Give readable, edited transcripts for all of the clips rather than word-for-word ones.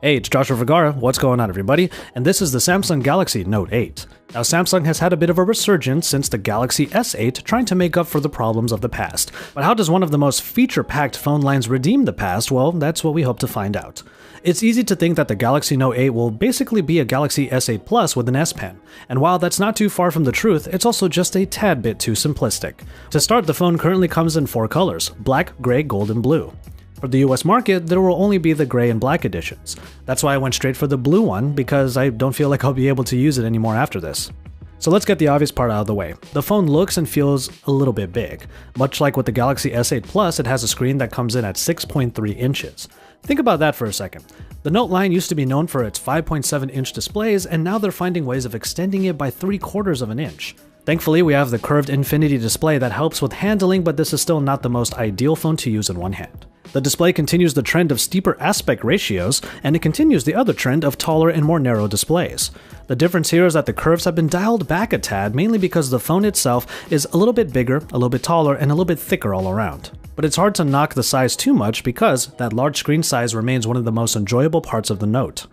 Hey, it's Joshua Vergara. What's going on, everybody? And this is the Samsung Galaxy Note 8. Now, Samsung has had a bit of a resurgence since the Galaxy S8, trying to make up for the problems of the past. But how does one of the most feature-packed phone lines redeem the past? Well, that's what we hope to find out. It's easy to think that the Galaxy Note 8 will basically be a Galaxy S8 Plus with an S Pen. And while that's not too far from the truth, it's also just a tad bit too simplistic. To start, the phone currently comes in 4 colors: black, gray, gold, and blue. For the US market, there will only be the gray and black editions. That's why I went straight for the blue one, because I don't feel like I'll be able to use it anymore after this. So let's get the obvious part out of the way. The phone looks and feels a little bit big. Much like with the Galaxy S8 Plus, it has a screen that comes in at 6.3 inches. Think about that for a second. The Note line used to be known for its 5.7-inch displays, and now they're finding ways of extending it by 3/4 of an inch. Thankfully, we have the curved infinity display that helps with handling, but this is still not the most ideal phone to use in one hand. The display continues the trend of steeper aspect ratios, and it continues the other trend of taller and more narrow displays. The difference here is that the curves have been dialed back a tad, mainly because the phone itself is a little bit bigger, a little bit taller, and a little bit thicker all around. But it's hard to knock the size too much because that large screen size remains one of the most enjoyable parts of the Note.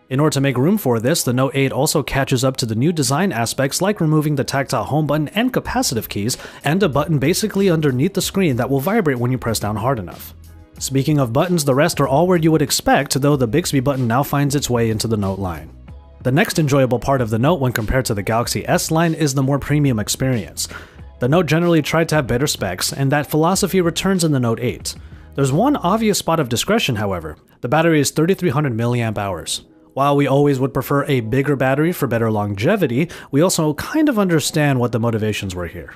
In order to make room for this, the Note 8 also catches up to the new design aspects like removing the tactile home button and capacitive keys, and a button basically underneath the screen that will vibrate when you press down hard enough. Speaking of buttons, the rest are all where you would expect, though the Bixby button now finds its way into the Note line. The next enjoyable part of the Note when compared to the Galaxy S line is the more premium experience. The Note generally tried to have better specs, and that philosophy returns in the Note 8. There's one obvious spot of discretion, however. The battery is 3300 mAh. While we always would prefer a bigger battery for better longevity, we also kind of understand what the motivations were here.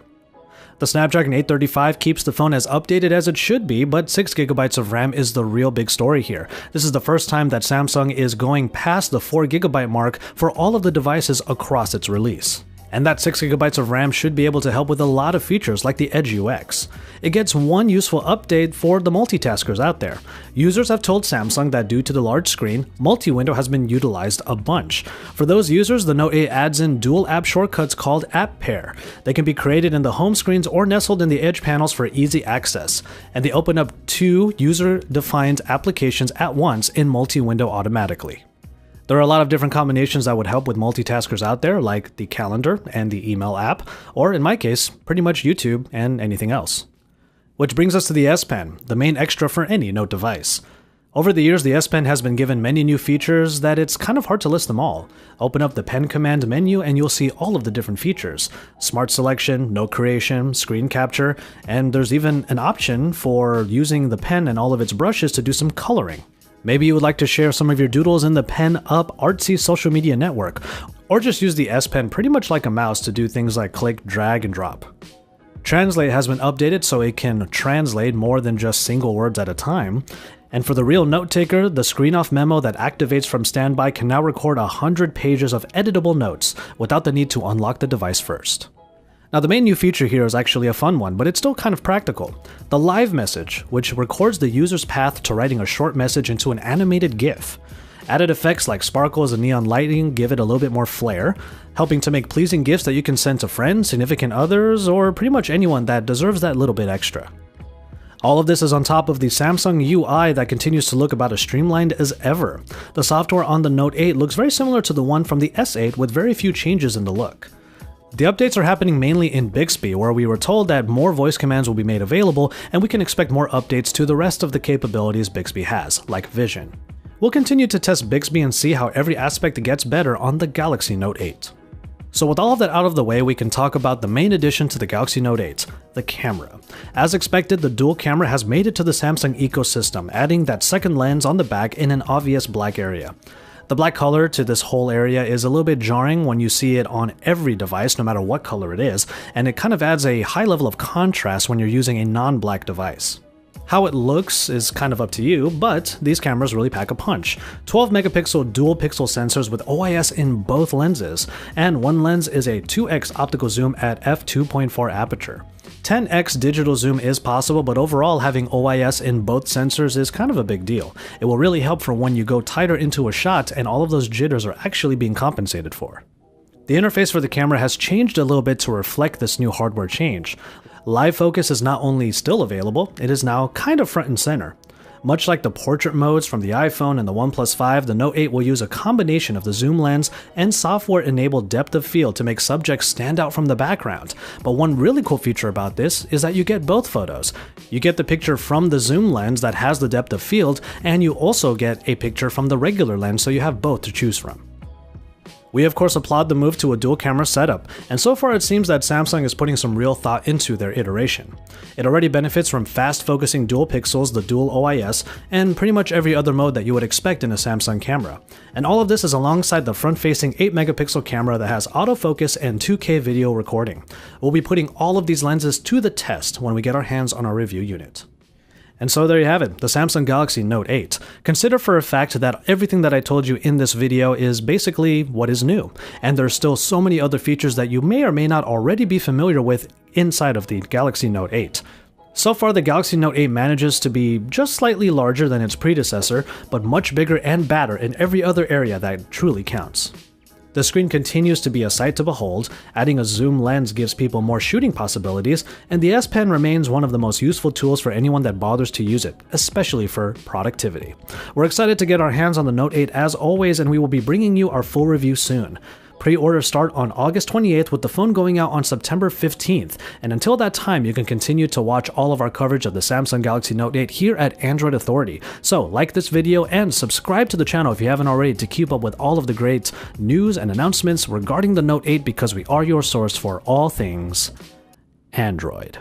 The Snapdragon 835 keeps the phone as updated as it should be, but 6GB of RAM is the real big story here. This is the first time that Samsung is going past the 4GB mark for all of the devices across its release. And that 6GB of RAM should be able to help with a lot of features like the Edge UX. It gets one useful update for the multitaskers out there. Users have told Samsung that due to the large screen, multi-window has been utilized a bunch. For those users, the Note 8 adds in dual app shortcuts called App Pair. They can be created in the home screens or nestled in the edge panels for easy access. And they open up 2 user-defined applications at once in multi-window automatically. There are a lot of different combinations that would help with multitaskers out there, like the calendar and the email app, or in my case, pretty much YouTube and anything else. Which brings us to the S Pen, the main extra for any Note device. Over the years, the S Pen has been given many new features that it's kind of hard to list them all. Open up the pen command menu and you'll see all of the different features. Smart selection, note creation, screen capture, and there's even an option for using the pen and all of its brushes to do some coloring. Maybe you would like to share some of your doodles in the Pen Up artsy social media network, or just use the S Pen pretty much like a mouse to do things like click, drag, and drop. Translate has been updated so it can translate more than just single words at a time. And for the real note taker, the screen off memo that activates from standby can now record 100 pages of editable notes without the need to unlock the device first. Now, the main new feature here is actually a fun one, but it's still kind of practical. The Live Message, which records the user's path to writing a short message into an animated GIF. Added effects like sparkles and neon lighting give it a little bit more flair, helping to make pleasing GIFs that you can send to friends, significant others, or pretty much anyone that deserves that little bit extra. All of this is on top of the Samsung UI that continues to look about as streamlined as ever. The software on the Note 8 looks very similar to the one from the S8 with very few changes in the look. The updates are happening mainly in Bixby, where we were told that more voice commands will be made available, and we can expect more updates to the rest of the capabilities Bixby has, like Vision. We'll continue to test Bixby and see how every aspect gets better on the Galaxy Note 8. So with all of that out of the way, we can talk about the main addition to the Galaxy Note 8, the camera. As expected, the dual camera has made it to the Samsung ecosystem, adding that second lens on the back in an obvious black area. The black color to this whole area is a little bit jarring when you see it on every device, no matter what color it is, and it kind of adds a high level of contrast when you're using a non-black device. How it looks is kind of up to you, but these cameras really pack a punch. 12 megapixel dual pixel sensors with OIS in both lenses, and one lens is a 2x optical zoom at f2.4 aperture. 10x digital zoom is possible, but overall having OIS in both sensors is kind of a big deal. It will really help for when you go tighter into a shot and all of those jitters are actually being compensated for. The interface for the camera has changed a little bit to reflect this new hardware change. Live focus is not only still available, it is now kind of front and center. Much like the portrait modes from the iPhone and the OnePlus 5, the Note 8 will use a combination of the zoom lens and software-enabled depth of field to make subjects stand out from the background. But one really cool feature about this is that you get both photos. You get the picture from the zoom lens that has the depth of field, and you also get a picture from the regular lens, so you have both to choose from. We of course applaud the move to a dual camera setup, and so far it seems that Samsung is putting some real thought into their iteration. It already benefits from fast focusing dual pixels, the dual OIS, and pretty much every other mode that you would expect in a Samsung camera. And all of this is alongside the front-facing 8 megapixel camera that has autofocus and 2K video recording. We'll be putting all of these lenses to the test when we get our hands on our review unit. And so there you have it, the Samsung Galaxy Note 8. Consider for a fact that everything that I told you in this video is basically what is new, and there's still so many other features that you may or may not already be familiar with inside of the Galaxy Note 8. So far, the Galaxy Note 8 manages to be just slightly larger than its predecessor, but much bigger and badder in every other area that truly counts. The screen continues to be a sight to behold, adding a zoom lens gives people more shooting possibilities, and the S Pen remains one of the most useful tools for anyone that bothers to use it, especially for productivity. We're excited to get our hands on the Note 8 as always, and we will be bringing you our full review soon. Pre-orders start on August 28th with the phone going out on September 15th, and until that time you can continue to watch all of our coverage of the Samsung Galaxy Note 8 here at Android Authority. So like this video and subscribe to the channel if you haven't already to keep up with all of the great news and announcements regarding the Note 8, because we are your source for all things Android.